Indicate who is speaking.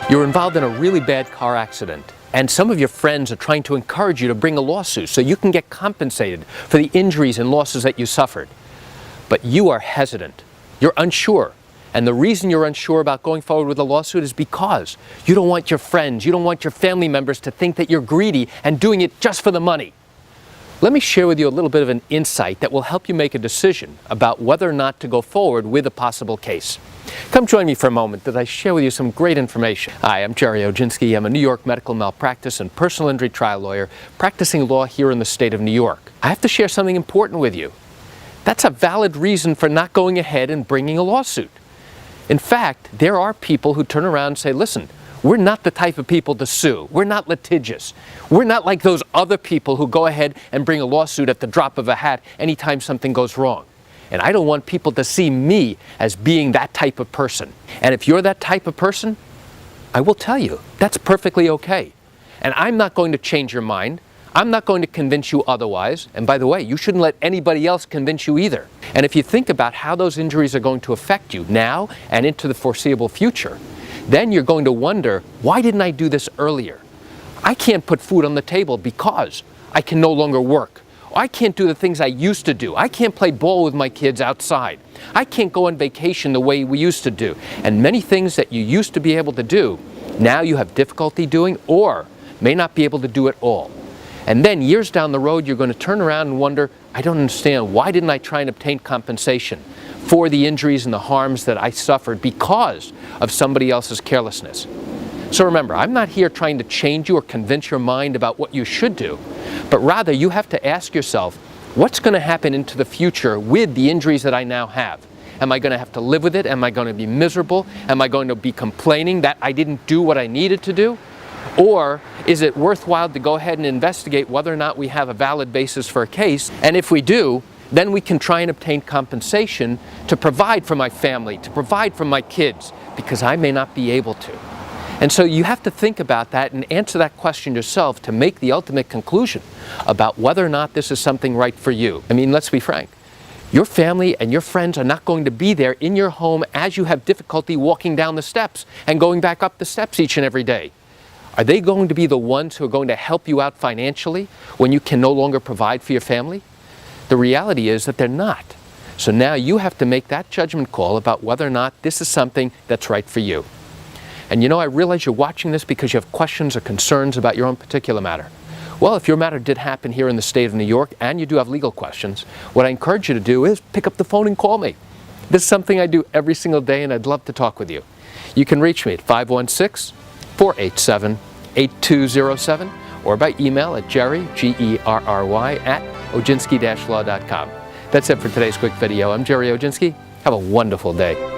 Speaker 1: You're involved in a really bad car accident, and some of your friends are trying to encourage you to bring a lawsuit so you can get compensated for the injuries and losses that you suffered. But you are hesitant. You're unsure. And the reason you're unsure about going forward with a lawsuit is because you don't want your friends, you don't want your family members to think that you're greedy and doing it just for the money. Let me share with you a little bit of an insight that will help you make a decision about whether or not to go forward with a possible case. Come join me for a moment as I share with you some great information. Hi, I'm Gerry Oginski. I'm a New York medical malpractice and personal injury trial lawyer practicing law here in the state of New York. I have to share something important with you. That's a valid reason for not going ahead and bringing a lawsuit. In fact, there are people who turn around and say, listen, we're not the type of people to sue. We're not litigious. We're not like those other people who go ahead and bring a lawsuit at the drop of a hat anytime something goes wrong. And I don't want people to see me as being that type of person. And if you're that type of person, I will tell you, that's perfectly okay. And I'm not going to change your mind. I'm not going to convince you otherwise. And by the way, you shouldn't let anybody else convince you either. And if you think about how those injuries are going to affect you now and into the foreseeable future, then you're going to wonder, why didn't I do this earlier? I can't put food on the table because I can no longer work. I can't do the things I used to do. I can't play ball with my kids outside. I can't go on vacation the way we used to do. And many things that you used to be able to do, now you have difficulty doing or may not be able to do at all. And then years down the road, you're going to turn around and wonder, I don't understand, why didn't I try and obtain compensation for the injuries and the harms that I suffered because of somebody else's carelessness? So remember, I'm not here trying to change you or convince your mind about what you should do, but rather you have to ask yourself, what's going to happen into the future with the injuries that I now have? Am I going to have to live with it? Am I going to be miserable? Am I going to be complaining that I didn't do what I needed to do? Or is it worthwhile to go ahead and investigate whether or not we have a valid basis for a case? And if we do, then we can try and obtain compensation to provide for my family, to provide for my kids, because I may not be able to. And so you have to think about that and answer that question yourself to make the ultimate conclusion about whether or not this is something right for you. I mean, let's be frank. Your family and your friends are not going to be there in your home as you have difficulty walking down the steps and going back up the steps each and every day. Are they going to be the ones who are going to help you out financially when you can no longer provide for your family? The reality is that they're not. So now you have to make that judgment call about whether or not this is something that's right for you. And you know, I realize you're watching this because you have questions or concerns about your own particular matter. Well, if your matter did happen here in the state of New York and you do have legal questions, what I encourage you to do is pick up the phone and call me. This is something I do every single day and I'd love to talk with you. You can reach me at 516-487-8207 or by email at Gerry, Gerry, at Oginski-law.com. That's it for today's quick video. I'm Gerry Oginski. Have a wonderful day.